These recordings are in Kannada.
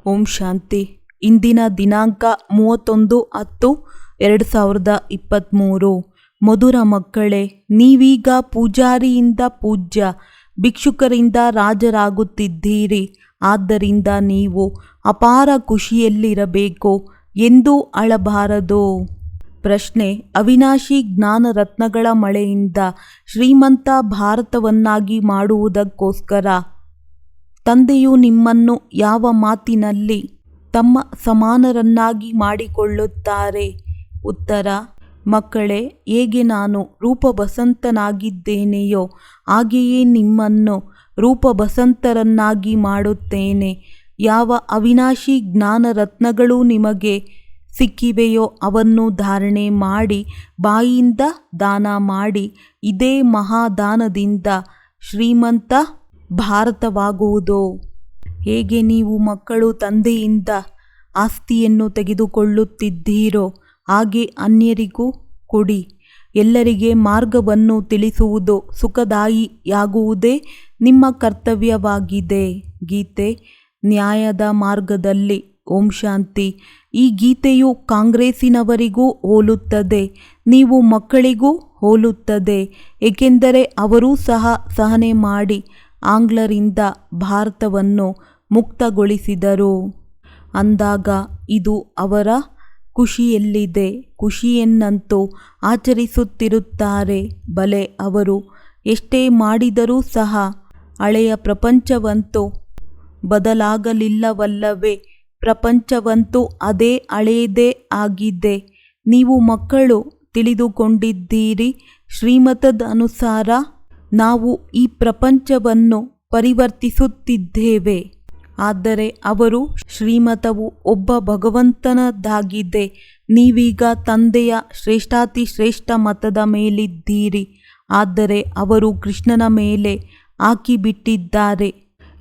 ಓಂ ಶಾಂತಿ. ಇಂದಿನ ದಿನಾಂಕ 31/10/2023. ಮಧುರ ಮಕ್ಕಳೇ, ನೀವೀಗ ಪೂಜಾರಿಯಿಂದ ಪೂಜ್ಯ, ಭಿಕ್ಷುಕರಿಂದ ರಾಜರಾಗುತ್ತಿದ್ದೀರಿ. ಆದ್ದರಿಂದ ನೀವು ಅಪಾರ ಖುಷಿಯಲ್ಲಿರಬೇಕು, ಎಂದೂ ಅಳಬಾರದು. ಪ್ರಶ್ನೆ: ಅವಿನಾಶಿ ಜ್ಞಾನ ರತ್ನಗಳ ಮಳೆಯಿಂದ ಶ್ರೀಮಂತ ಭಾರತವನ್ನಾಗಿ ಮಾಡುವುದಕ್ಕೋಸ್ಕರ ತಂದೆಯು ನಿಮ್ಮನ್ನು ಯಾವ ಮಾತಿನಲ್ಲಿ ತಮ್ಮ ಸಮಾನರನ್ನಾಗಿ ಮಾಡಿಕೊಳ್ಳುತ್ತಾರೆ? ಉತ್ತರ: ಮಕ್ಕಳೇ, ಹೇಗೆ ನಾನು ರೂಪಬಸಂತನಾಗಿದ್ದೇನೆಯೋ ಹಾಗೆಯೇ ನಿಮ್ಮನ್ನು ರೂಪಬಸಂತರನ್ನಾಗಿ ಮಾಡುತ್ತೇನೆ. ಯಾವ ಅವಿನಾಶಿ ಜ್ಞಾನ ರತ್ನಗಳು ನಿಮಗೆ ಸಿಕ್ಕಿವೆಯೋ ಅವನ್ನು ಧಾರಣೆ ಮಾಡಿ ಬಾಯಿಯಿಂದ ದಾನ ಮಾಡಿ. ಇದೇ ಮಹಾದಾನದಿಂದ ಶ್ರೀಮಂತ ಭಾರತವಾಗುವುದು. ಹೇಗೆ ನೀವು ಮಕ್ಕಳು ತಂದೆಯಿಂದ ಆಸ್ತಿಯನ್ನು ತೆಗೆದುಕೊಳ್ಳುತ್ತಿದ್ದೀರೋ ಹಾಗೆ ಅನ್ಯರಿಗೂ ಕೊಡಿ. ಎಲ್ಲರಿಗೆ ಮಾರ್ಗವನ್ನು ತಿಳಿಸುವುದು ಸುಖದಾಯಿಯಾಗುವುದೇ ನಿಮ್ಮ ಕರ್ತವ್ಯವಾಗಿದೆ. ಗೀತೆ: ನ್ಯಾಯದ ಮಾರ್ಗದಲ್ಲಿ. ಓಂ ಶಾಂತಿ. ಈ ಗೀತೆಯು ಕಾಂಗ್ರೆಸ್ಸಿನವರಿಗೂ ಹೋಲುತ್ತದೆ, ನೀವು ಮಕ್ಕಳಿಗೂ ಹೋಲುತ್ತದೆ, ಏಕೆಂದರೆ ಅವರೂ ಸಹ ಸಹನೆ ಮಾಡಿ ಆಂಗ್ಲರಿಂದ ಭಾರತವನ್ನು ಮುಕ್ತಗೊಳಿಸಿದರು. ಅಂದಾಗ ಇದು ಅವರ ಖುಷಿಯಲ್ಲಿದೆ. ಖುಷಿಯನ್ನಂತೂ ಆಚರಿಸುತ್ತಿರುತ್ತಾರೆ. ಬಲೆ, ಅವರು ಎಷ್ಟೇ ಮಾಡಿದರೂ ಸಹ ಹಳೆಯ ಪ್ರಪಂಚವಂತೂ ಬದಲಾಗಲಿಲ್ಲವಲ್ಲವೇ? ಪ್ರಪಂಚವಂತೂ ಅದೇ ಹಳೆಯದೇ ಆಗಿದೆ. ನೀವು ಮಕ್ಕಳು ತಿಳಿದುಕೊಂಡಿದ್ದೀರಿ, ಶ್ರೀಮತದನುಸಾರ ನಾವು ಈ ಪ್ರಪಂಚವನ್ನು ಪರಿವರ್ತಿಸುತ್ತಿದ್ದೇವೆ. ಆದರೆ ಅವರು ಶ್ರೀಮತವು ಒಬ್ಬ ಭಗವಂತನದಾಗಿದೆ. ನೀವೀಗ ತಂದೆಯ ಶ್ರೇಷ್ಠಾತಿಶ್ರೇಷ್ಠ ಮತದ ಮೇಲಿದ್ದೀರಿ, ಆದರೆ ಅವರು ಕೃಷ್ಣನ ಮೇಲೆ ಹಾಕಿಬಿಟ್ಟಿದ್ದಾರೆ.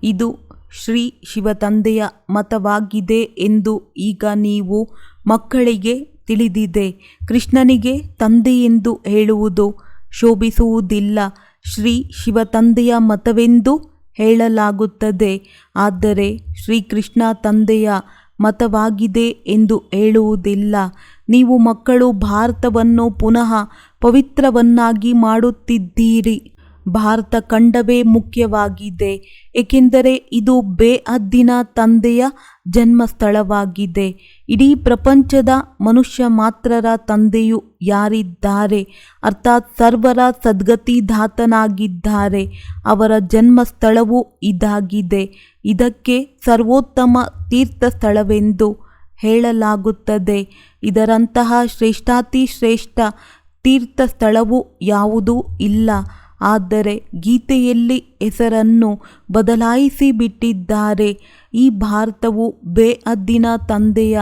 ಇದು ಶ್ರೀ ಶಿವತಂದೆಯ ಮತವಾಗಿದೆ ಎಂದು ಈಗ ನೀವು ಮಕ್ಕಳಿಗೆ ತಿಳಿದಿದೆ. ಕೃಷ್ಣನಿಗೆ ತಂದೆಯೆಂದು ಹೇಳುವುದು ಶೋಭಿಸುವುದಿಲ್ಲ. ಶ್ರೀ ಶಿವತಂದೆಯ ಮತವೆಂದು ಹೇಳಲಾಗುತ್ತದೆ. ಆದರೆ ಶ್ರೀಕೃಷ್ಣ ತಂದೆಯ ಮತವಾಗಿದೆ ಎಂದು ಹೇಳುವುದಿಲ್ಲ. ನೀವು ಮಕ್ಕಳು ಭಾರತವನ್ನು ಪುನಃ ಪವಿತ್ರವನ್ನಾಗಿ ಮಾಡುತ್ತಿದ್ದೀರಿ. ಭಾರತ ಖಂಡವೇ ಮುಖ್ಯವಾಗಿದೆ, ಏಕೆಂದರೆ ಇದು ಬೇಹದ್ದಿನ ತಂದೆಯ ಜನ್ಮಸ್ಥಳವಾಗಿದೆ. ಇಡೀ ಪ್ರಪಂಚದ ಮನುಷ್ಯ ಮಾತ್ರರ ತಂದೆಯು ಯಾರಿದ್ದಾರೆ, ಅರ್ಥಾತ್ ಸರ್ವರ ಸದ್ಗತಿದಾತನಾಗಿದ್ದಾರೆ. ಅವರ ಜನ್ಮಸ್ಥಳವು ಇದಾಗಿದೆ. ಇದಕ್ಕೆ ಸರ್ವೋತ್ತಮ ತೀರ್ಥಸ್ಥಳವೆಂದು ಹೇಳಲಾಗುತ್ತದೆ. ಇದರಂತಹ ಶ್ರೇಷ್ಠಾತಿಶ್ರೇಷ್ಠ ತೀರ್ಥಸ್ಥಳವು ಯಾವುದೂ ಇಲ್ಲ. ಆದರೆ ಗೀತೆಯಲ್ಲಿ ಹೆಸರನ್ನು ಬದಲಾಯಿಸಿ ಬಿಟ್ಟಿದ್ದಾರೆ. ಈ ಭಾರತವು ಬೇಹದ್ದಿನ ತಂದೆಯ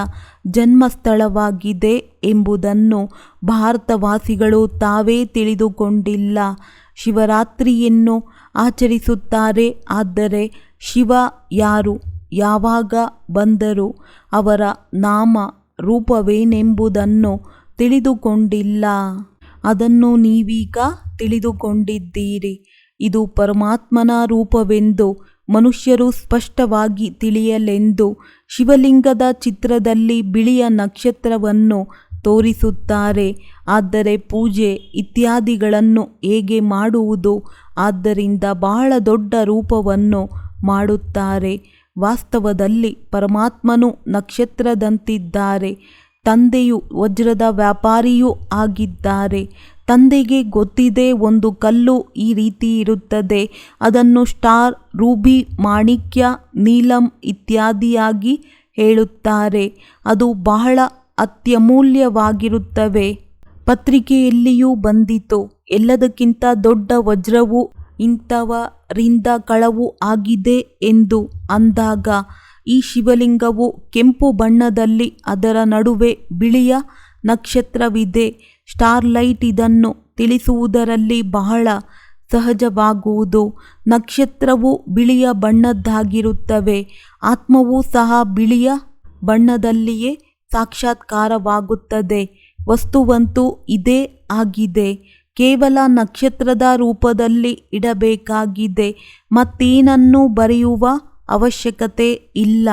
ಜನ್ಮಸ್ಥಳವಾಗಿದೆ ಎಂಬುದನ್ನು ಭಾರತವಾಸಿಗಳು ತಾವೇ ತಿಳಿದುಕೊಂಡಿಲ್ಲ. ಶಿವರಾತ್ರಿಯನ್ನು ಆಚರಿಸುತ್ತಾರೆ, ಆದರೆ ಶಿವ ಯಾರು, ಯಾವಾಗ ಬಂದರು, ಅವರ ನಾಮ ರೂಪವೇನೆಂಬುದನ್ನು ತಿಳಿದುಕೊಂಡಿಲ್ಲ. ಅದನ್ನು ನೀವೀಗ ತಿಳಿದುಕೊಂಡಿದ್ದೀರಿ. ಇದು ಪರಮಾತ್ಮನ ರೂಪವೆಂದು ಮನುಷ್ಯರು ಸ್ಪಷ್ಟವಾಗಿ ತಿಳಿಯಲೆಂದು ಶಿವಲಿಂಗದ ಚಿತ್ರದಲ್ಲಿ ಬಿಳಿಯ ನಕ್ಷತ್ರವನ್ನು ತೋರಿಸುತ್ತಾರೆ. ಆದರೆ ಪೂಜೆ ಇತ್ಯಾದಿಗಳನ್ನು ಹೇಗೆ ಮಾಡುವುದು? ಆದ್ದರಿಂದ ಬಹಳ ದೊಡ್ಡ ರೂಪವನ್ನು ಮಾಡುತ್ತಾರೆ. ವಾಸ್ತವದಲ್ಲಿ ಪರಮಾತ್ಮನು ನಕ್ಷತ್ರದಂತಿದ್ದಾರೆ. ತಂದೆಯು ವಜ್ರದ ವ್ಯಾಪಾರಿಯೂ ಆಗಿದ್ದಾರೆ. ತಂದೆಗೆ ಗೊತ್ತಿದೆ, ಒಂದು ಕಲ್ಲು ಈ ರೀತಿ ಇರುತ್ತದೆ, ಅದನ್ನು ಸ್ಟಾರ್, ರೂಬಿ, ಮಾಣಿಕ್ಯ, ನೀಲಂ ಇತ್ಯಾದಿಯಾಗಿ ಹೇಳುತ್ತಾರೆ. ಅದು ಬಹಳ ಅತ್ಯಮೂಲ್ಯವಾಗಿರುತ್ತವೆ. ಪತ್ರಿಕೆಯಲ್ಲಿಯೂ ಬಂದಿತು, ಎಲ್ಲದಕ್ಕಿಂತ ದೊಡ್ಡ ವಜ್ರವು ಇಂಥವರಿಂದ ಕಳವು ಆಗಿದೆ ಎಂದು. ಅಂದಾಗ ಈ ಶಿವಲಿಂಗವು ಕೆಂಪು ಬಣ್ಣದಲ್ಲಿ, ಅದರ ನಡುವೆ ಬಿಳಿಯ ನಕ್ಷತ್ರವಿದೆ. ಸ್ಟಾರ್ಲೈಟ್ ಇದನ್ನು ತಿಳಿಸುವುದರಲ್ಲಿ ಬಹಳ ಸಹಜವಾಗುವುದು. ನಕ್ಷತ್ರವು ಬಿಳಿಯ ಬಣ್ಣದ್ದಾಗಿರುತ್ತವೆ. ಆತ್ಮವೂ ಸಹ ಬಿಳಿಯ ಬಣ್ಣದಲ್ಲಿಯೇ ಸಾಕ್ಷಾತ್ಕಾರವಾಗುತ್ತದೆ. ವಸ್ತುವಂತೂ ಇದೇ ಆಗಿದೆ. ಕೇವಲ ನಕ್ಷತ್ರದ ರೂಪದಲ್ಲಿ ಇಡಬೇಕಾಗಿದೆ. ಮತ್ತೇನನ್ನೂ ಬರೆಯುವ ಅವಶ್ಯಕತೆ ಇಲ್ಲ.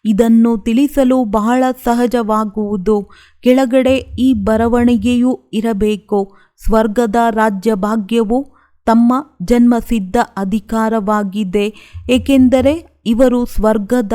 ಇದನ್ನು ತಿಳಿಸಲು ಬಹಳ ಸಹಜವಾಗುವುದು. ಕೆಳಗಡೆ ಈ ಬರವಣಿಗೆಯೂ ಇರಬೇಕು. ಸ್ವರ್ಗದ ರಾಜ್ಯಭಾಗ್ಯವು ತಮ್ಮ ಜನ್ಮಸಿದ್ಧ ಅಧಿಕಾರವಾಗಿದೆ, ಏಕೆಂದರೆ ಇವರು ಸ್ವರ್ಗದ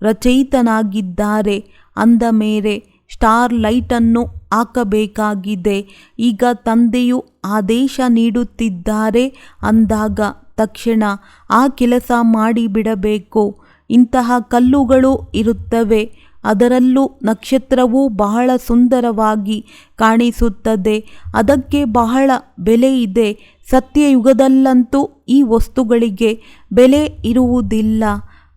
ರಚಯಿತನಾಗಿದ್ದಾರೆ. ಅಂದ ಮೇಲೆ ಸ್ಟಾರ್ ಲೈಟನ್ನು ಹಾಕಬೇಕಾಗಿದೆ. ಈಗ ತಂದೆಯು ಆದೇಶ ನೀಡುತ್ತಿದ್ದಾರೆ ಅಂದಾಗ ತಕ್ಷಣ ಆ ಕೆಲಸ ಮಾಡಿಬಿಡಬೇಕು. ಇಂತಹ ಕಲ್ಲುಗಳು ಇರುತ್ತವೆ. ಅದರಲ್ಲೂ ನಕ್ಷತ್ರವು ಬಹಳ ಸುಂದರವಾಗಿ ಕಾಣಿಸುತ್ತದೆ. ಅದಕ್ಕೆ ಬಹಳ ಬೆಲೆ ಇದೆ. ಸತ್ಯಯುಗದಲ್ಲಂತೂ ಈ ವಸ್ತುಗಳಿಗೆ ಬೆಲೆ ಇರುವುದಿಲ್ಲ.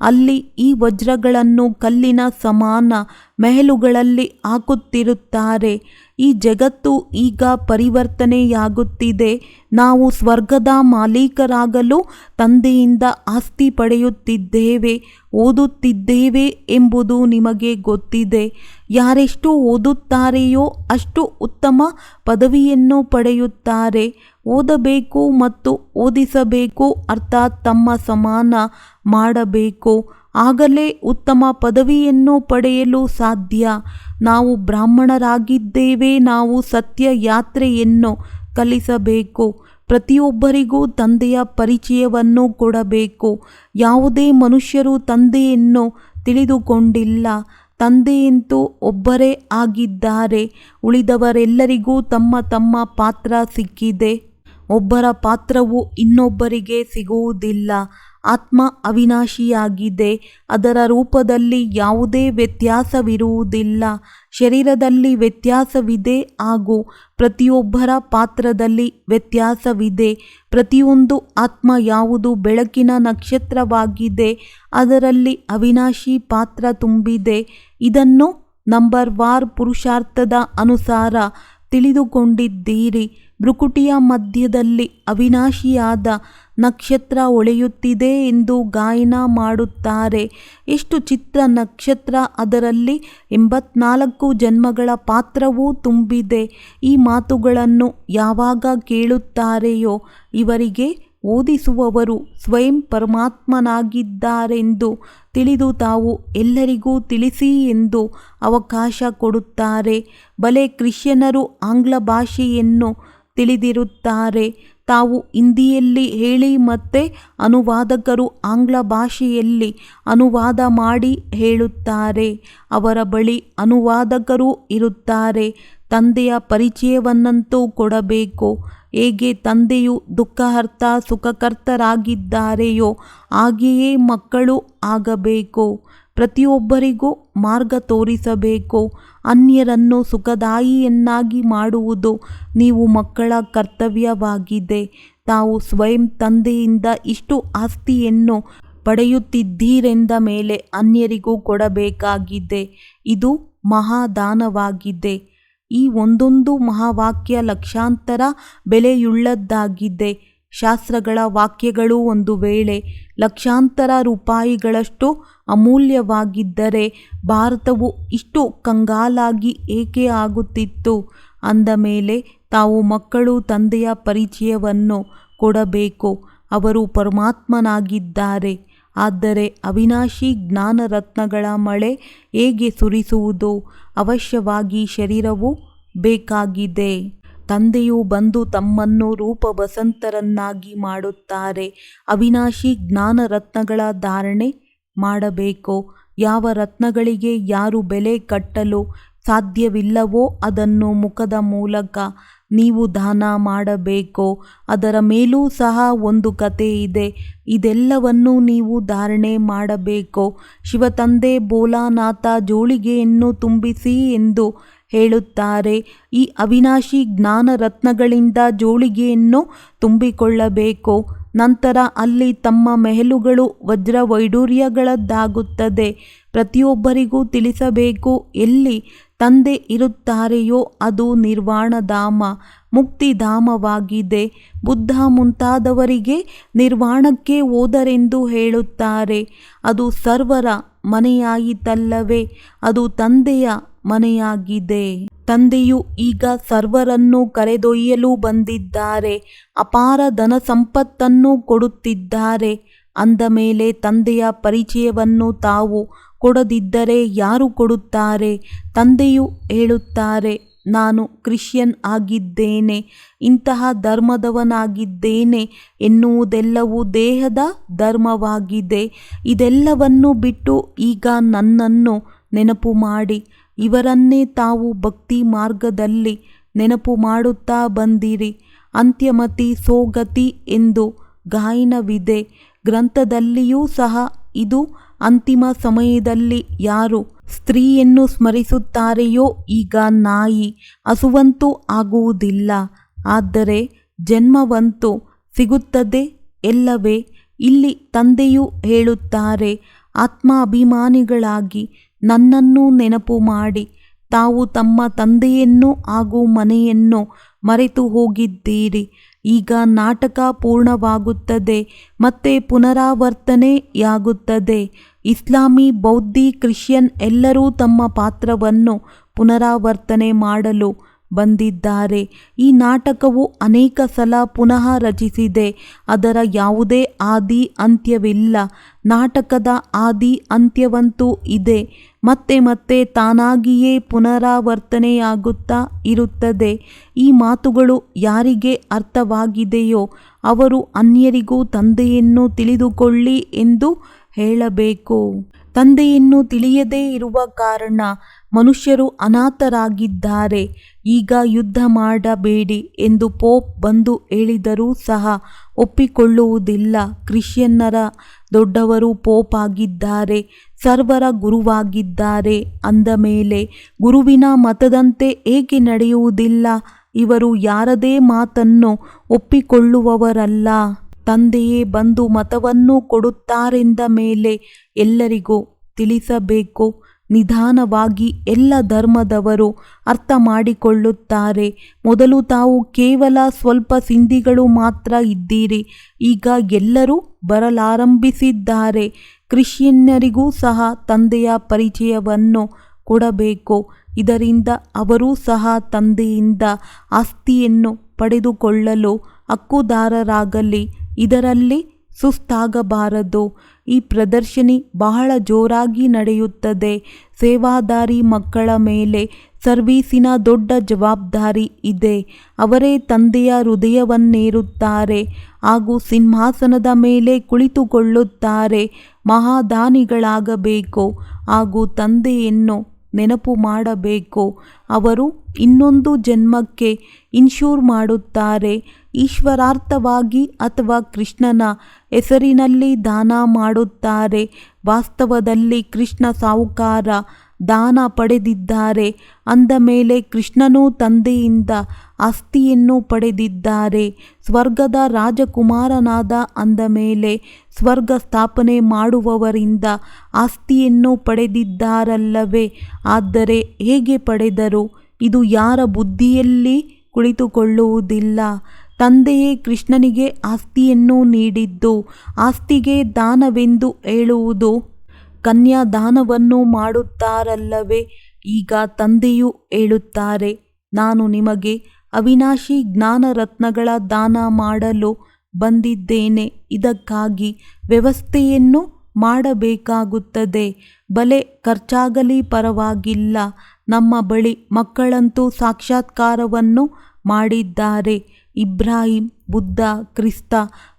ಅಲ್ಲಿ ಈ ವಜ್ರಗಳನ್ನು ಕಲ್ಲಿನ ಸಮಾನ ಮೆಹಲುಗಳಲ್ಲಿ ಹಾಕುತ್ತಿರುತ್ತಾರೆ. ಈ ಜಗತ್ತು ಈಗ ಪರಿವರ್ತನೆಯಾಗುತ್ತಿದೆ. ನಾವು ಸ್ವರ್ಗದ ಮಾಲೀಕರಾಗಲು ತಂದೆಯಿಂದ ಆಸ್ತಿ ಪಡೆಯುತ್ತಿದ್ದೇವೆ, ಓದುತ್ತಿದ್ದೇವೆ ಎಂಬುದು ನಿಮಗೆ ಗೊತ್ತಿದೆ. ಯಾರೆಷ್ಟು ಓದುತ್ತಾರೆಯೋ ಅಷ್ಟು ಉತ್ತಮ ಪದವಿಯನ್ನು ಪಡೆಯುತ್ತಾರೆ. ಓದಬೇಕು ಮತ್ತು ಓದಿಸಬೇಕು, ಅರ್ಥಾತ್ ತಮ್ಮ ಸಮಾನ ಮಾಡಬೇಕು. ಆಗಲೇ ಉತ್ತಮ ಪದವಿಯನ್ನು ಪಡೆಯಲು ಸಾಧ್ಯ. ನಾವು ಬ್ರಾಹ್ಮಣರಾಗಿದ್ದೇವೆ. ನಾವು ಸತ್ಯ ಯಾತ್ರೆಯನ್ನು ಕಲಿಸಬೇಕು. ಪ್ರತಿಯೊಬ್ಬರಿಗೂ ತಂದೆಯ ಪರಿಚಯವನ್ನು ಕೊಡಬೇಕು. ಯಾವುದೇ ಮನುಷ್ಯರು ತಂದೆಯನ್ನು ತಿಳಿದುಕೊಂಡಿಲ್ಲ. ತಂದೆಯಂತೂ ಒಬ್ಬರೇ ಆಗಿದ್ದಾರೆ. ಉಳಿದವರೆಲ್ಲರಿಗೂ ತಮ್ಮ ತಮ್ಮ ಪಾತ್ರ ಸಿಕ್ಕಿದೆ. ಒಬ್ಬರ ಪಾತ್ರವು ಇನ್ನೊಬ್ಬರಿಗೆ ಸಿಗುವುದಿಲ್ಲ. ಆತ್ಮ ಅವಿನಾಶಿಯಾಗಿದೆ. ಅದರ ರೂಪದಲ್ಲಿ ಯಾವುದೇ ವ್ಯತ್ಯಾಸವಿರುವುದಿಲ್ಲ. ಶರೀರದಲ್ಲಿ ವ್ಯತ್ಯಾಸವಿದೆ ಹಾಗೂ ಪ್ರತಿಯೊಬ್ಬರ ಪಾತ್ರದಲ್ಲಿ ವ್ಯತ್ಯಾಸವಿದೆ. ಪ್ರತಿಯೊಂದು ಆತ್ಮ ಯಾವುದು ಬೆಳಕಿನ ನಕ್ಷತ್ರವಾಗಿದೆ, ಅದರಲ್ಲಿ ಅವಿನಾಶಿ ಪಾತ್ರ ತುಂಬಿದೆ. ಇದನ್ನು ನಂಬರ್ವಾರ್ ಪುರುಷಾರ್ಥದ ಅನುಸಾರ ತಿಳಿದುಕೊಂಡಿದ್ದೀರಿ. ಭ್ರುಕುಟಿಯ ಮಧ್ಯದಲ್ಲಿ ಅವಿನಾಶಿಯಾದ ನಕ್ಷತ್ರ ಹೊಳೆಯುತ್ತಿದೆ ಎಂದು ಗಾಯನ ಮಾಡುತ್ತಾರೆ. ಎಷ್ಟು ಚಿತ್ರ ನಕ್ಷತ್ರ! ಅದರಲ್ಲಿ 84 ಜನ್ಮಗಳ ಪಾತ್ರವೂ ತುಂಬಿದೆ. ಈ ಮಾತುಗಳನ್ನು ಯಾವಾಗ ಕೇಳುತ್ತಾರೆಯೋ ಇವರಿಗೆ ಓದಿಸುವವರು ಸ್ವಯಂ ಪರಮಾತ್ಮನಾಗಿದ್ದಾರೆಂದು ತಿಳಿದು ತಾವು ಎಲ್ಲರಿಗೂ ತಿಳಿಸಿ ಎಂದು ಅವಕಾಶ ಕೊಡುತ್ತಾರೆ. ಭಲೆ ಕ್ರಿಶ್ಚಿಯನ್ನರು ಆಂಗ್ಲ ಭಾಷೆಯನ್ನು ತಿಳಿದಿರುತ್ತಾರೆ. ತಾವು ಹಿಂದಿಯಲ್ಲಿ ಹೇಳಿ ಮತ್ತೆ ಅನುವಾದಕರು ಆಂಗ್ಲ ಭಾಷೆಯಲ್ಲಿ ಅನುವಾದ ಮಾಡಿ ಹೇಳುತ್ತಾರೆ. ಅವರ ಬಳಿ ಅನುವಾದಕರೂ ಇರುತ್ತಾರೆ. ತಂದೆಯ ಪರಿಚಯವನ್ನಂತೂ ಕೊಡಬೇಕು. ಹೇಗೆ ತಂದೆಯು ದುಃಖಹರ್ತ ಸುಖಕರ್ತರಾಗಿದ್ದಾರೆಯೋ ಹಾಗೆಯೇ ಮಕ್ಕಳು ಆಗಬೇಕು. ಪ್ರತಿಯೊಬ್ಬರಿಗೂ ಮಾರ್ಗ ತೋರಿಸಬೇಕು. ಅನ್ಯರನ್ನು ಸುಖದಾಯಿಯನ್ನಾಗಿ ಮಾಡುವುದು ನೀವು ಮಕ್ಕಳ ಕರ್ತವ್ಯವಾಗಿದೆ. ತಾವು ಸ್ವಯಂ ತಂದೆಯಿಂದ ಇಷ್ಟು ಆಸ್ತಿಯನ್ನು ಪಡೆಯುತ್ತಿದ್ದೀರೆಂದ ಮೇಲೆ ಅನ್ಯರಿಗೂ ಕೊಡಬೇಕಾಗಿದೆ. ಇದು ಮಹಾದಾನವಾಗಿದೆ. ಈ ಒಂದೊಂದು ಮಹಾವಾಕ್ಯ ಲಕ್ಷಾಂತರ ಬೆಲೆಯುಳ್ಳದ್ದಾಗಿದೆ. ಶಾಸ್ತ್ರಗಳ ವಾಕ್ಯಗಳು ಒಂದು ವೇಳೆ ಲಕ್ಷಾಂತರ ರೂಪಾಯಿಗಳಷ್ಟು ಅಮೂಲ್ಯವಾಗಿದ್ದರೆ ಭಾರತವು ಇಷ್ಟು ಕಂಗಾಲಾಗಿ ಏಕೆ ಆಗುತ್ತಿತ್ತು? ಅಂದ ಮೇಲೆ ತಾವು ಮಕ್ಕಳು ತಂದೆಯ ಪರಿಚಯವನ್ನು ಕೊಡಬೇಕು. ಅವರು ಪರಮಾತ್ಮನಾಗಿದ್ದಾರೆ. ಆದರೆ ಅವಿನಾಶಿ ಜ್ಞಾನರತ್ನಗಳ ಮಳೆ ಹೇಗೆ ಸುರಿಸುವುದು? ಅವಶ್ಯವಾಗಿ ಶರೀರವು ಬೇಕಾಗಿದೆ. ತಂದೆಯು ಬಂದು ತಮ್ಮನ್ನು ರೂಪವಸಂತರನ್ನಾಗಿ ಮಾಡುತ್ತಾರೆ. ಅವಿನಾಶಿ ಜ್ಞಾನರತ್ನಗಳ ಧಾರಣೆ ಮಾಡಬೇಕು. ಯಾವ ರತ್ನಗಳಿಗೆ ಯಾರು ಬೆಲೆ ಕಟ್ಟಲು ಸಾಧ್ಯವಿಲ್ಲವೋ ಅದನ್ನು ಮುಖದ ಮೂಲಕ ನೀವು ದಾನ ಮಾಡಬೇಕು. ಅದರ ಮೇಲೂ ಸಹ ಒಂದು ಕತೆ ಇದೆ. ಇದೆಲ್ಲವನ್ನು ನೀವು ಧಾರಣೆ ಮಾಡಬೇಕು. ಶಿವತಂದೆ ಭೋಲಾನಾಥ ಜೋಳಿಗೆಯನ್ನು ತುಂಬಿಸಿ ಎಂದು ಹೇಳುತ್ತಾರೆ. ಈ ಅವಿನಾಶಿ ಜ್ಞಾನರತ್ನಗಳಿಂದ ಜೋಳಿಗೆಯನ್ನು ತುಂಬಿಕೊಳ್ಳಬೇಕು. ನಂತರ ಅಲ್ಲಿ ತಮ್ಮ ಮೆಹಲುಗಳು ವಜ್ರ ವೈಡೂರ್ಯಗಳದ್ದಾಗುತ್ತದೆ. ಪ್ರತಿಯೊಬ್ಬರಿಗೂ ತಿಳಿಸಬೇಕು. ಎಲ್ಲಿ ತಂದೆ ಇರುತ್ತಾರೆಯೋ ಅದು ನಿರ್ವಾಣಧಾಮ, ಮುಕ್ತಿಧಾಮವಾಗಿದೆ. ಬುದ್ಧ ಮುಂತಾದವರಿಗೆ ನಿರ್ವಾಣಕ್ಕೆ ಹೋದರೆಂದು ಹೇಳುತ್ತಾರೆ. ಅದು ಸರ್ವರ ಮನೆಯಾಯಿತಲ್ಲವೇ? ಅದು ತಂದೆಯ ಮನೆಯಾಗಿದೆ. ತಂದೆಯು ಈಗ ಸರ್ವರನ್ನು ಕರೆದೊಯ್ಯಲು ಬಂದಿದ್ದಾರೆ. ಅಪಾರ ಧನ ಸಂಪತ್ತನ್ನು ಕೊಡುತ್ತಿದ್ದಾರೆ. ಅಂದ ಮೇಲೆ ತಂದೆಯ ಪರಿಚಯವನ್ನು ತಾವು ಕೊಡದಿದ್ದರೆ ಯಾರು ಕೊಡುತ್ತಾರೆ? ತಂದೆಯು ಹೇಳುತ್ತಾರೆ, ನಾನು ಕ್ರಿಶ್ಚಿಯನ್ ಆಗಿದ್ದೇನೆ, ಇಂತಹ ಧರ್ಮದವನಾಗಿದ್ದೇನೆ ಎನ್ನುವುದೆಲ್ಲವೂ ದೇಹದ ಧರ್ಮವಾಗಿದೆ. ಇದೆಲ್ಲವನ್ನು ಬಿಟ್ಟು ಈಗ ನನ್ನನ್ನು ನೆನಪು ಮಾಡಿ. ಇವರನ್ನೇ ತಾವು ಭಕ್ತಿ ಮಾರ್ಗದಲ್ಲಿ ನೆನಪು ಮಾಡುತ್ತಾ ಬಂದಿರಿ. ಅಂತ್ಯಮತಿ ಸೋಗತಿ ಎಂದು ಗಾಯನವಿದೆ. ಗ್ರಂಥದಲ್ಲಿಯೂ ಸಹ ಇದು ಅಂತಿಮ ಸಮಯದಲ್ಲಿ ಯಾರು ಸ್ತ್ರೀಯನ್ನು ಸ್ಮರಿಸುತ್ತಾರೆಯೋ ಈಗ ನಾಯಿ ಹಸುವಂತೂ ಆಗುವುದಿಲ್ಲ, ಆದರೆ ಜನ್ಮವಂತೂ ಸಿಗುತ್ತದೆ ಎಲ್ಲವೇ. ಇಲ್ಲಿ ತಂದೆಯು ಹೇಳುತ್ತಾರೆ, ಆತ್ಮಾಭಿಮಾನಿಗಳಾಗಿ ನನ್ನನ್ನು ನೆನಪು ಮಾಡಿ. ತಾವು ತಮ್ಮ ತಂದೆಯನ್ನು ಹಾಗೂ ಮನೆಯನ್ನು ಮರೆತು ಹೋಗಿದ್ದೀರಿ. ಈಗ ನಾಟಕ ಪೂರ್ಣವಾಗುತ್ತದೆ ಮತ್ತೆ ಪುನರಾವರ್ತನೆಯಾಗುತ್ತದೆ. ಇಸ್ಲಾಮಿ, ಬೌದ್ಧಿ, ಕ್ರಿಶ್ಚಿಯನ್ ಎಲ್ಲರೂ ತಮ್ಮ ಪಾತ್ರವನ್ನು ಪುನರಾವರ್ತನೆ ಮಾಡಲು ಬಂದಿದ್ದಾರೆ. ಈ ನಾಟಕವು ಅನೇಕ ಸಲ ಪುನಃ ರಚಿಸಿದೆ. ಅದರ ಯಾವುದೇ ಆದಿ ಅಂತ್ಯವಿಲ್ಲ. ನಾಟಕದ ಆದಿ ಅಂತ್ಯವಂತೂ ಇದೆ. ಮತ್ತೆ ಮತ್ತೆ ತಾನಾಗಿಯೇ ಪುನರಾವರ್ತನೆಯಾಗುತ್ತಾ ಇರುತ್ತದೆ. ಈ ಮಾತುಗಳು ಯಾರಿಗೆ ಅರ್ಥವಾಗಿದೆಯೋ ಅವರು ಅನ್ಯರಿಗೂ ತಂದೆಯನ್ನು ತಿಳಿದುಕೊಳ್ಳಿ ಎಂದು ಹೇಳಬೇಕು. ತಂದೆಯನ್ನು ತಿಳಿಯದೇ ಇರುವ ಕಾರಣ ಮನುಷ್ಯರು ಅನಾಥರಾಗಿದ್ದಾರೆ. ಈಗ ಯುದ್ಧ ಮಾಡಬೇಡಿ ಎಂದು ಪೋಪ್ ಬಂದು ಹೇಳಿದರೂ ಸಹ ಒಪ್ಪಿಕೊಳ್ಳುವುದಿಲ್ಲ. ಕ್ರಿಶ್ಚಿಯನ್ನರ ದೊಡ್ಡವರು ಪೋಪ್ ಆಗಿದ್ದಾರೆ, ಸರ್ವರ ಗುರುವಾಗಿದ್ದಾರೆ. ಅಂದ ಮೇಲೆ ಗುರುವಿನ ಮತದಂತೆ ಏಕೆ ನಡೆಯುವುದಿಲ್ಲ? ಇವರು ಯಾರದೇ ಮಾತನ್ನು ಒಪ್ಪಿಕೊಳ್ಳುವವರಲ್ಲ. ತಂದೆಯೇ ಬಂದು ಮತವನ್ನು ಕೊಡುತ್ತಾರೆಂದ ಮೇಲೆ ಎಲ್ಲರಿಗೂ ತಿಳಿಸಬೇಕು. ನಿಧಾನವಾಗಿ ಎಲ್ಲ ಧರ್ಮದವರು ಅರ್ಥ ಮಾಡಿಕೊಳ್ಳುತ್ತಾರೆ. ಮೊದಲು ತಾವು ಕೇವಲ ಸ್ವಲ್ಪ ಸಿಂಧಿಗಳು ಮಾತ್ರ ಇದ್ದೀರಿ, ಈಗ ಎಲ್ಲರೂ ಬರಲಾರಂಭಿಸಿದ್ದಾರೆ. ಕ್ರಿಶ್ಚಿಯನ್ನರಿಗೂ ಸಹ ತಂದೆಯ ಪರಿಚಯವನ್ನು ಕೊಡಬೇಕು. ಇದರಿಂದ ಅವರೂ ಸಹ ತಂದೆಯಿಂದ ಆಸ್ತಿಯನ್ನು ಪಡೆದುಕೊಳ್ಳಲು ಹಕ್ಕುದಾರರಾಗಲಿ. ಇದರಲ್ಲಿ ಸುಸ್ತಾಗಬಾರದು. ಈ ಪ್ರದರ್ಶನಿ ಬಹಳ ಜೋರಾಗಿ ನಡೆಯುತ್ತದೆ. ಸೇವಾದಾರಿ ಮಕ್ಕಳ ಮೇಲೆ ಸರ್ವೀಸಿನ ದೊಡ್ಡ ಜವಾಬ್ದಾರಿ ಇದೆ. ಅವರೇ ತಂದೆಯ ಹೃದಯವನ್ನೇರುತ್ತಾರೆ ಹಾಗೂ ಸಿಂಹಾಸನದ ಮೇಲೆ ಕುಳಿತುಕೊಳ್ಳುತ್ತಾರೆ. ಮಹಾದಾನಿಗಳಾಗಬೇಕು ಹಾಗೂ ತಂದೆಯನ್ನು ನೆನಪು ಮಾಡಬೇಕು. ಅವರು ಇನ್ನೊಂದು ಜನ್ಮಕ್ಕೆ ಇನ್ಶೂರ್ ಮಾಡುತ್ತಾರೆ. ಈಶ್ವರಾರ್ಥವಾಗಿ ಅಥವಾ ಕೃಷ್ಣನ ಹೆಸರಿನಲ್ಲಿ ದಾನ ಮಾಡುತ್ತಾರೆ. ವಾಸ್ತವದಲ್ಲಿ ಕೃಷ್ಣ ಸಾಹುಕಾರ ದಾನ ಪಡೆದಿದ್ದಾರೆ. ಅಂದ ಮೇಲೆ ಕೃಷ್ಣನೂ ತಂದೆಯಿಂದ ಆಸ್ತಿಯನ್ನು ಪಡೆದಿದ್ದಾರೆ. ಸ್ವರ್ಗದ ರಾಜಕುಮಾರನಾದ ಅಂದ ಮೇಲೆ ಸ್ವರ್ಗ ಸ್ಥಾಪನೆ ಮಾಡುವವರಿಂದ ಆಸ್ತಿಯನ್ನು ಪಡೆದಿದ್ದಾರಲ್ಲವೇ? ಆದರೆ ಹೇಗೆ ಪಡೆದರು? ಇದು ಯಾರ ಬುದ್ಧಿಯಲ್ಲಿ ಕುಳಿತುಕೊಳ್ಳುವುದಿಲ್ಲ. ತಂದೆಯೇ ಕೃಷ್ಣನಿಗೆ ಆಸ್ತಿಯನ್ನು ನೀಡಿದ್ದು. ಆಸ್ತಿಗೆ ದಾನವೆಂದು ಹೇಳುವುದು ಕನ್ಯಾದಾನವನ್ನು ಮಾಡುತ್ತಾರಲ್ಲವೇ? ಈಗ ತಂದೆಯು ಹೇಳುತ್ತಾರೆ, ನಾನು ನಿಮಗೆ ಅವಿನಾಶಿ ಜ್ಞಾನರತ್ನಗಳ ದಾನ ಮಾಡಲು ಬಂದಿದ್ದೇನೆ. ಇದಕ್ಕಾಗಿ ವ್ಯವಸ್ಥೆಯನ್ನು ಮಾಡಬೇಕಾಗುತ್ತದೆ. ಬಲೆ ಖರ್ಚಾಗಲಿ ಪರವಾಗಿಲ್ಲ. ನಮ್ಮ ಬಳಿ ಮಕ್ಕಳಂತೂ ಸಾಕ್ಷಾತ್ಕಾರವನ್ನು ಮಾಡಿದ್ದಾರೆ. ಇಬ್ರಾಹಿಂ, ಬುದ್ಧ, ಕ್ರಿಸ್ತ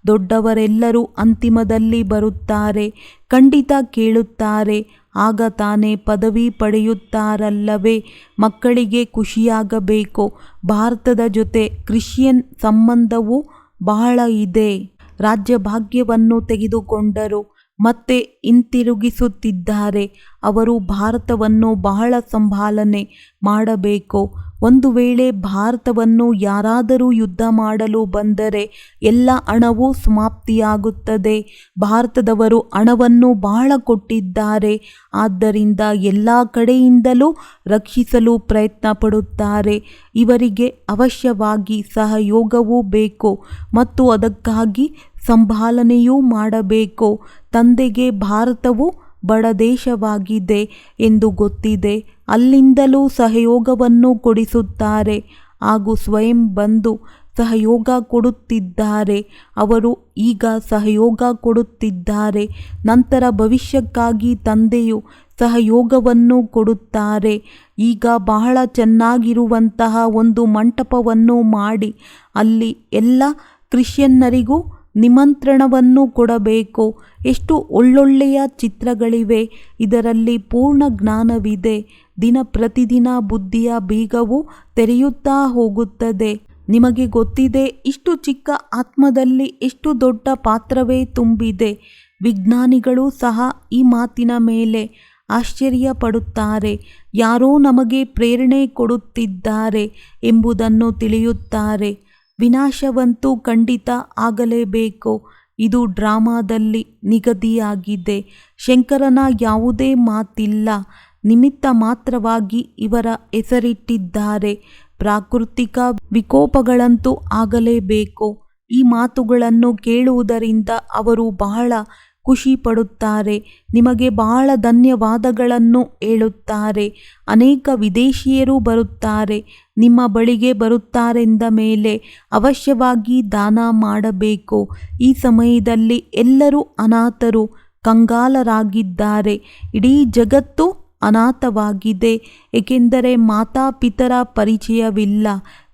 ದೊಡ್ಡವರೆಲ್ಲರೂ ಅಂತಿಮದಲ್ಲಿ ಬರುತ್ತಾರೆ. ಖಂಡಿತ ಕೇಳುತ್ತಾರೆ. ಆಗ ತಾನೇ ಪದವಿ ಪಡೆಯುತ್ತಾರಲ್ಲವೇ? ಮಕ್ಕಳಿಗೆ ಖುಷಿಯಾಗಬೇಕು. ಭಾರತದ ಜೊತೆ ಕ್ರಿಶ್ಚಿಯನ್ ಸಂಬಂಧವು ಬಹಳ ಇದೆ. ರಾಜ್ಯಭಾಗ್ಯವನ್ನು ತೆಗೆದುಕೊಂಡರು, ಮತ್ತೆ ಹಿಂತಿರುಗಿಸುತ್ತಿದ್ದಾರೆ. ಅವರು ಭಾರತವನ್ನು ಬಹಳ ಸಂಭಾಲನೆ ಮಾಡಬೇಕು. ಒಂದು ವೇಳೆ ಭಾರತವನ್ನು ಯಾರಾದರೂ ಯುದ್ಧ ಮಾಡಲು ಬಂದರೆ ಎಲ್ಲ ಹಣವೂ ಸಮಾಪ್ತಿಯಾಗುತ್ತದೆ. ಭಾರತದವರು ಹಣವನ್ನು ಬಹಳ ಕೊಟ್ಟಿದ್ದಾರೆ. ಆದ್ದರಿಂದ ಎಲ್ಲ ಕಡೆಯಿಂದಲೂ ರಕ್ಷಿಸಲು ಪ್ರಯತ್ನ ಪಡುತ್ತಾರೆ. ಇವರಿಗೆ ಅವಶ್ಯವಾಗಿ ಸಹಯೋಗವೂ ಬೇಕು ಮತ್ತು ಅದಕ್ಕಾಗಿ ಸಂಭಾಲನೆಯೂ ಮಾಡಬೇಕು. ತಂದೆಗೆ ಭಾರತವು ಬಡ ದೇಶವಾಗಿದೆ ಎಂದು ಗೊತ್ತಿದೆ. ಅಲ್ಲಿಂದಲೂ ಸಹಯೋಗವನ್ನು ಕೊಡಿಸುತ್ತಾರೆ ಹಾಗೂ ಸ್ವಯಂ ಬಂದು ಸಹಯೋಗ ಕೊಡುತ್ತಿದ್ದಾರೆ. ಅವರು ಈಗ ಸಹಯೋಗ ಕೊಡುತ್ತಿದ್ದಾರೆ. ನಂತರ ಭವಿಷ್ಯಕ್ಕಾಗಿ ತಂದೆಯು ಸಹಯೋಗವನ್ನು ಕೊಡುತ್ತಾರೆ. ಈಗ ಬಹಳ ಚೆನ್ನಾಗಿರುವಂತಹ ಒಂದು ಮಂಟಪವನ್ನು ಮಾಡಿ ಅಲ್ಲಿ ಎಲ್ಲ ಕ್ರಿಶ್ಚಿಯನ್ನರಿಗೂ ನಿಮಂತ್ರಣವನ್ನು ಕೊಡಬೇಕು. ಎಷ್ಟು ಒಳ್ಳೊಳ್ಳೆಯ ಚಿತ್ರಗಳಿವೆ. ಇದರಲ್ಲಿ ಪೂರ್ಣ ಜ್ಞಾನವಿದೆ. ದಿನ ಪ್ರತಿದಿನ ಬುದ್ಧಿಯ ಬೀಗವು ತೆರೆಯುತ್ತಾ ಹೋಗುತ್ತದೆ. ನಿಮಗೆ ಗೊತ್ತಿದೆ, ಇಷ್ಟು ಚಿಕ್ಕ ಆತ್ಮದಲ್ಲಿ ಎಷ್ಟು ದೊಡ್ಡ ಪಾತ್ರವೇ ತುಂಬಿದೆ. ವಿಜ್ಞಾನಿಗಳು ಸಹ ಈ ಮಾತಿನ ಮೇಲೆ ಆಶ್ಚರ್ಯ ಪಡುತ್ತಾರೆ. ಯಾರೋ ನಮಗೆ ಪ್ರೇರಣೆ ಕೊಡುತ್ತಿದ್ದಾರೆ ಎಂಬುದನ್ನು ತಿಳಿಯುತ್ತಾರೆ. ವಿನಾಶವಂತೂ ಖಂಡಿತ ಆಗಲೇಬೇಕು. ಇದು ಡ್ರಾಮಾದಲ್ಲಿ ನಿಗದಿಯಾಗಿದೆ. ಶಂಕರನ ಯಾವುದೇ ಮಾತಿಲ್ಲ. ನಿಮಿತ್ತ ಮಾತ್ರವಾಗಿ ಇವರ ಹೆಸರಿಟ್ಟಿದ್ದಾರೆ. ಪ್ರಾಕೃತಿಕ ವಿಕೋಪಗಳಂತೂ ಆಗಲೇಬೇಕು. ಈ ಮಾತುಗಳನ್ನು ಕೇಳುವುದರಿಂದ ಅವರು ಬಹಳ ಖುಷಿ ಪಡುತ್ತಾರೆ. ನಿಮಗೆ ಬಹಳ ಧನ್ಯವಾದಗಳನ್ನು ಹೇಳುತ್ತಾರೆ. ಅನೇಕ ವಿದೇಶಿಯರು ಬರುತ್ತಾರೆ. ನಿಮ್ಮ ಬಳಿಗೆ ಬರುತ್ತಾರೆಂದ ಮೇಲೆ ಅವಶ್ಯವಾಗಿ ದಾನ ಮಾಡಬೇಕು. ಈ ಸಮಯದಲ್ಲಿ ಎಲ್ಲರೂ ಅನಾಥರು, ಕಂಗಾಲರಾಗಿದ್ದಾರೆ. ಇಡೀ ಜಗತ್ತು ಅನಾಥವಾಗಿದೆ. ಏಕೆಂದರೆ ಮಾತಾಪಿತರ ಪರಿಚಯವಿಲ್ಲ.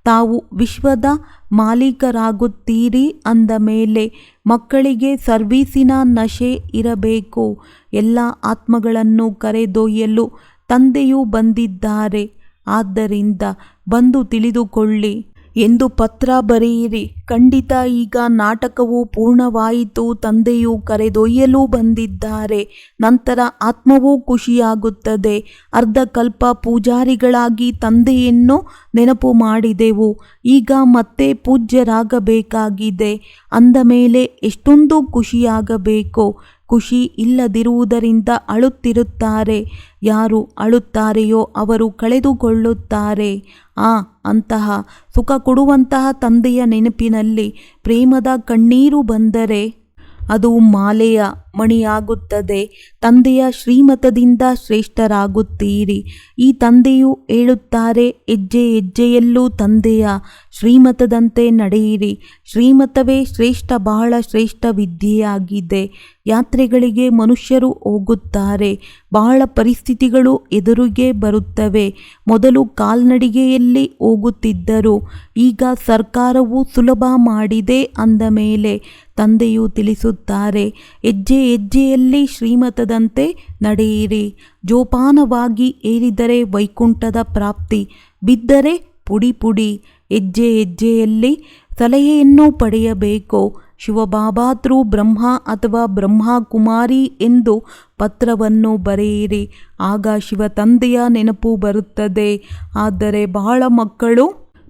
ತಾವು ವಿಶ್ವದ ಮಾಲೀಕರಾಗುತ್ತೀರಿ ಅಂದ ಮೇಲೆ ಮಕ್ಕಳಿಗೆ ಸರ್ವೀಸಿನ ನಶೆ ಇರಬೇಕು. ಎಲ್ಲ ಆತ್ಮಗಳನ್ನು ಕರೆದೊಯ್ಯಲು ತಂದೆಯು ಬಂದಿದ್ದಾರೆ. ಆದ್ದರಿಂದ ಬಂದು ತಿಳಿದುಕೊಳ್ಳಿ ಎಂದು ಪತ್ರ ಬರೆಯಿರಿ. ಖಂಡಿತ ಈಗ ನಾಟಕವು ಪೂರ್ಣವಾಯಿತು. ತಂದೆಯು ಕರೆದೊಯ್ಯಲು ಬಂದಿದ್ದಾರೆ. ನಂತರ ಆತ್ಮವೂ ಖುಷಿಯಾಗುತ್ತದೆ. ಅರ್ಧಕಲ್ಪ ಪೂಜಾರಿಗಳಾಗಿ ತಂದೆಯನ್ನು ನೆನಪು ಮಾಡಿದೆವು. ಈಗ ಮತ್ತೆ ಪೂಜ್ಯರಾಗಬೇಕಾಗಿದೆ ಅಂದ ಮೇಲೆ ಎಷ್ಟೊಂದು ಖುಷಿಯಾಗಬೇಕು. ಖುಷಿ ಇಲ್ಲದಿರುವುದರಿಂದ ಅಳುತ್ತಿರುತ್ತಾರೆ. ಯಾರು ಅಳುತ್ತಾರೆಯೋ ಅವರು ಕಳೆದುಕೊಳ್ಳುತ್ತಾರೆ. ಅಂತಹ ಸುಖ ಕೊಡುವಂತಹ ತಂದೆಯ ನೆನಪಿನಲ್ಲಿ ಪ್ರೇಮದ ಕಣ್ಣೀರು ಬಂದರೆ ಅದು ಮಾಲೆಯ ಮಣಿಯಾಗುತ್ತದೆ. ತಂದೆಯ ಶ್ರೀಮತದಿಂದ ಶ್ರೇಷ್ಠರಾಗುತ್ತೀರಿ. ಈ ತಂದೆಯು ಹೇಳುತ್ತಾರೆ, ಹೆಜ್ಜೆ ಹೆಜ್ಜೆಯಲ್ಲೂ ತಂದೆಯ ಶ್ರೀಮತದಂತೆ ನಡೆಯಿರಿ. ಶ್ರೀಮತವೇ ಶ್ರೇಷ್ಠ, ಬಹಳ ಶ್ರೇಷ್ಠ ವಿದ್ಯೆಯಾಗಿದೆ. ಯಾತ್ರೆಗಳಿಗೆ ಮನುಷ್ಯರು ಹೋಗುತ್ತಾರೆ. ಬಹಳ ಪರಿಸ್ಥಿತಿಗಳು ಎದುರಿಗೆ ಬರುತ್ತವೆ. ಮೊದಲು ಕಾಲ್ನಡಿಗೆಯಲ್ಲಿ ಹೋಗುತ್ತಿದ್ದರು. ಈಗ ಸರ್ಕಾರವು ಸುಲಭ ಮಾಡಿದೆ ಅಂದ ಮೇಲೆ ತಂದೆಯು ತಿಳಿಸುತ್ತಾರೆ, ಹೆಜ್ಜೆ ಹೆಜ್ಜೆಯಲ್ಲಿ ಶ್ರೀಮತದಂತೆ ನಡೆಯಿರಿ. ಜೋಪಾನವಾಗಿ ಏರಿದರೆ ವೈಕುಂಠದ ಪ್ರಾಪ್ತಿ, ಬಿದ್ದರೆ ಪುಡಿ ಪುಡಿ. ಹೆಜ್ಜೆ ಹೆಜ್ಜೆಯಲ್ಲಿ ಸಲಹೆಯನ್ನು ಪಡೆಯಬೇಕು. ಶಿವಬಾಬಾತೃ ಬ್ರಹ್ಮ ಅಥವಾ ಬ್ರಹ್ಮಕುಮಾರಿ ಎಂದು ಪತ್ರವನ್ನು ಬರೆಯಿರಿ. ಆಗ ಶಿವ ತಂದೆಯ ನೆನಪು ಬರುತ್ತದೆ. ಆದರೆ ಬಹಳ ಮಕ್ಕಳು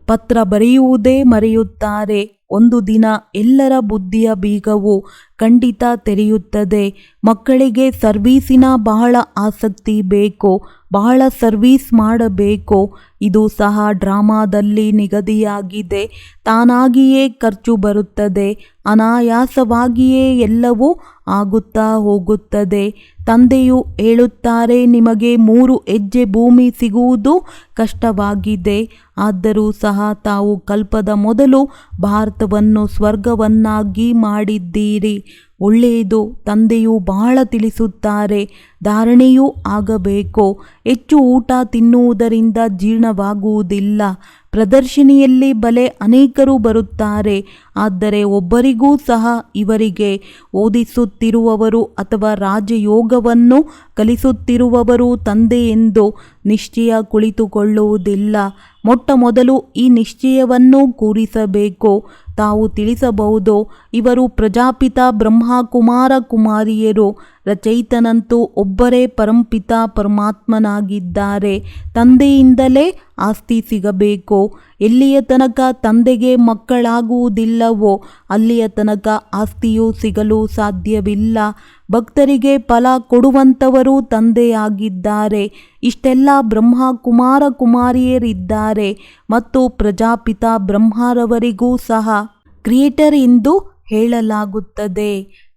ಪತ್ರ ಬರೆಯುವುದೇ ಮರೆಯುತ್ತಾರೆ. ಒಂದು ದಿನ ಎಲ್ಲರ ಬುದ್ಧಿಯ ಬೀಗವು ಖಂಡಿತ ತೆರೆಯುತ್ತದೆ. ಮಕ್ಕಳಿಗೆ ಸರ್ವೀಸಿನ ಬಹಳ ಆಸಕ್ತಿ ಬೇಕು. ಬಹಳ ಸರ್ವೀಸ್ ಮಾಡಬೇಕು. ಇದು ಸಹ ಡ್ರಾಮಾದಲ್ಲಿ ನಿಗದಿಯಾಗಿದೆ. ತಾನಾಗಿಯೇ ಖರ್ಚು ಬರುತ್ತದೆ. ಅನಾಯಾಸವಾಗಿಯೇ ಎಲ್ಲವೂ ಆಗುತ್ತಾ ಹೋಗುತ್ತದೆ. ತಂದೆಯು ಹೇಳುತ್ತಾರೆ, ನಿಮಗೆ 3 ಹೆಜ್ಜೆ ಭೂಮಿ ಸಿಗುವುದು ಕಷ್ಟವಾಗಿದೆ. ಆದರೂ ಸಹ ತಾವು ಕಲ್ಪದ ಮೊದಲು ಭಾರತವನ್ನು ಸ್ವರ್ಗವನ್ನಾಗಿ ಮಾಡಿದ್ದೀರಿ. ಒಳ್ಳೆಯದು. ತಂದೆಯು ಬಹಳ ತಿಳಿಸುತ್ತಾರೆ. ಧಾರಣೆಯೂ ಆಗಬೇಕು. ಹೆಚ್ಚು ಊಟ ತಿನ್ನುವುದರಿಂದ ಜೀರ್ಣವಾಗುವುದಿಲ್ಲ. ಪ್ರದರ್ಶನಿಯಲ್ಲಿ ಬಲೆ ಅನೇಕರು ಬರುತ್ತಾರೆ. ಆದರೆ ಒಬ್ಬರಿಗೂ ಸಹ ಇವರಿಗೆ ಓದಿಸುತ್ತಿರುವವರು ಅಥವಾ ರಾಜಯೋಗವನ್ನು ಕಲಿಸುತ್ತಿರುವವರು ತಂದೆ ಎಂದು ನಿಶ್ಚಯ ಕುಳಿತುಕೊಳ್ಳುವುದಿಲ್ಲ. ಮೊಟ್ಟ ಮೊದಲು ಈ ನಿಶ್ಚಯವನ್ನು ಕೂರಿಸಬೇಕು. ತಾವು ತಿಳಿಸಬಹುದು, ಇವರು ಪ್ರಜಾಪಿತ ಬ್ರಹ್ಮಕುಮಾರ ಕುಮಾರಿಯರು. ರಚಯಿತನಂತೂ ಒಬ್ಬರೇ ಪರಂಪಿತ ಪರಮಾತ್ಮನಾಗಿದ್ದಾರೆ. ತಂದೆಯಿಂದಲೇ ಆಸ್ತಿ ಸಿಗಬೇಕು. ಎಲ್ಲಿಯ ತನಕ ತಂದೆಗೆ ಮಕ್ಕಳಾಗುವುದಿಲ್ಲವೋ ಅಲ್ಲಿಯ ತನಕ ಆಸ್ತಿಯು ಸಿಗಲು ಸಾಧ್ಯವಿಲ್ಲ. ಭಕ್ತರಿಗೆ ಫಲ ಕೊಡುವಂಥವರು ತಂದೆಯಾಗಿದ್ದಾರೆ. ಇಷ್ಟೆಲ್ಲ ಬ್ರಹ್ಮಕುಮಾರ ಕುಮಾರಿಯರಿದ್ದಾರೆ ಮತ್ತು ಪ್ರಜಾಪಿತ ಬ್ರಹ್ಮರವರಿಗೂ ಸಹ ಕ್ರಿಯೇಟರ್ ಎಂದು ಹೇಳಲಾಗುತ್ತದೆ.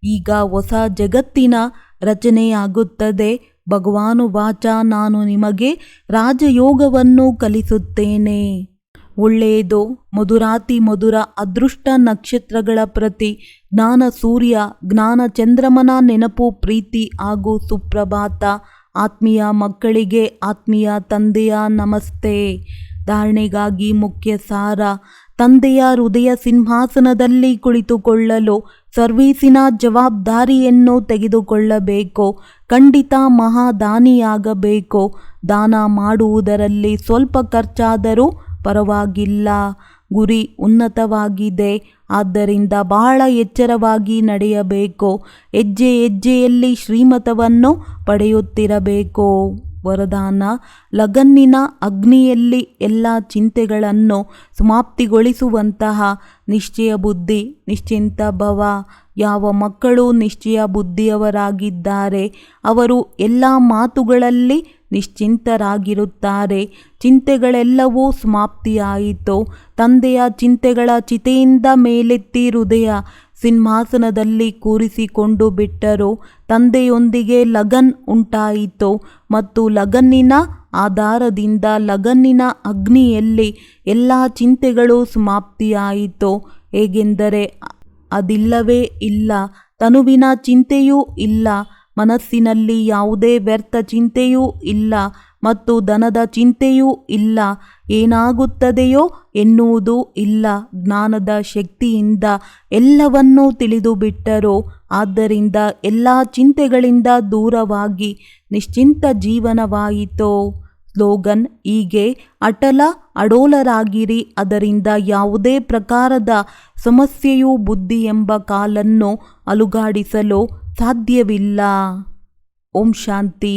ಈಗ ಹೊಸ ಜಗತ್ತಿನ ರಚನೆಯಾಗುತ್ತದೆ. ಭಗವಾನುವಾಚ, ನಾನು ನಿಮಗೆ ರಾಜಯೋಗವನ್ನು ಕಲಿಸುತ್ತೇನೆ. ಒಳ್ಳೆಯದು. ಮಧುರಾತಿ ಮಧುರ ಅದೃಷ್ಟ ನಕ್ಷತ್ರಗಳ ಪ್ರತಿ ಜ್ಞಾನ ಸೂರ್ಯ ಜ್ಞಾನ ಚಂದ್ರಮನ ನೆನಪು ಪ್ರೀತಿ ಹಾಗೂ ಸುಪ್ರಭಾತ. ಆತ್ಮೀಯ ಮಕ್ಕಳಿಗೆ ಆತ್ಮೀಯ ತಂದೆಯ ನಮಸ್ತೆ. ಧಾರಣೆಗಾಗಿ ಮುಖ್ಯ ಸಾರ: ತಂದೆಯ ಹೃದಯ ಸಿಂಹಾಸನದಲ್ಲಿ ಕುಳಿತುಕೊಳ್ಳಲು ಸರ್ವೀಸಿನ ಜವಾಬ್ದಾರಿಯನ್ನು ತೆಗೆದುಕೊಳ್ಳಬೇಕು. ಖಂಡಿತ ಮಹಾದಾನಿಯಾಗಬೇಕು. ದಾನ ಮಾಡುವುದರಲ್ಲಿ ಸ್ವಲ್ಪ ಖರ್ಚಾದರೂ ಪರವಾಗಿಲ್ಲ. ಗುರಿ ಉನ್ನತವಾಗಿದೆ, ಆದ್ದರಿಂದ ಬಹಳ ಎಚ್ಚರವಾಗಿ ನಡೆಯಬೇಕು. ಹೆಜ್ಜೆ ಹೆಜ್ಜೆಯಲ್ಲಿ ಶ್ರೀಮತವನ್ನು ಪಡೆಯುತ್ತಿರಬೇಕು. ವರದಾನ: ಲಗನ್ನಿನ ಅಗ್ನಿಯಲ್ಲಿ ಎಲ್ಲ ಚಿಂತೆಗಳನ್ನು ಸಮಾಪ್ತಿಗೊಳಿಸುವಂತಹ ನಿಶ್ಚಯ ಬುದ್ಧಿ, ನಿಶ್ಚಿಂತ ಭವ. ಯಾವ ಮಕ್ಕಳು ನಿಶ್ಚಯ ಬುದ್ಧಿಯವರಾಗಿದ್ದಾರೆ ಅವರು ಎಲ್ಲ ಮಾತುಗಳಲ್ಲಿ ನಿಶ್ಚಿಂತರಾಗಿರುತ್ತಾರೆ. ಚಿಂತೆಗಳೆಲ್ಲವೂ ಸಮಾಪ್ತಿಯಾಯಿತು. ತಂದೆಯ ಚಿಂತೆಗಳ ಚಿತೆಯಿಂದ ಮೇಲೆತ್ತಿ ಹೃದಯ ಸಿಂಹಾಸನದಲ್ಲಿ ಕೂರಿಸಿಕೊಂಡು ಬಿಟ್ಟರು. ತಂದೆಯೊಂದಿಗೆ ಲಗನ್ ಉಂಟಾಯಿತು ಮತ್ತು ಲಗನ್ನಿನ ಆಧಾರದಿಂದ ಲಗನ್ನಿನ ಅಗ್ನಿಯಲ್ಲಿ ಎಲ್ಲ ಚಿಂತೆಗಳು ಸಮಾಪ್ತಿಯಾಯಿತು. ಹೇಗೆಂದರೆ ಅದಿಲ್ಲವೇ ಇಲ್ಲ. ತನುವಿನ ಚಿಂತೆಯೂ ಇಲ್ಲ, ಮನಸ್ಸಿನಲ್ಲಿ ಯಾವುದೇ ವ್ಯರ್ಥ ಚಿಂತೆಯೂ ಇಲ್ಲ ಮತ್ತು ಧನದ ಚಿಂತೆಯೂ ಇಲ್ಲ. ಏನಾಗುತ್ತದೆಯೋ ಎನ್ನುವುದೂ ಇಲ್ಲ. ಜ್ಞಾನದ ಶಕ್ತಿಯಿಂದ ಎಲ್ಲವನ್ನೂ ತಿಳಿದುಬಿಟ್ಟರು. ಆದ್ದರಿಂದ ಎಲ್ಲ ಚಿಂತೆಗಳಿಂದ ದೂರವಾಗಿ ನಿಶ್ಚಿಂತ ಜೀವನವಾಯಿತು. ಸ್ಲೋಗನ್ ಹೀಗೆ: ಅಟಲ ಅಡೋಲರಾಗಿರಿ, ಅದರಿಂದ ಯಾವುದೇ ಪ್ರಕಾರದ ಸಮಸ್ಯೆಯು ಬುದ್ಧಿ ಎಂಬ ಕಾಲನ್ನು ಅಲುಗಾಡಿಸಲು ಸಾಧ್ಯವಿಲ್ಲ. ಓಂ ಶಾಂತಿ.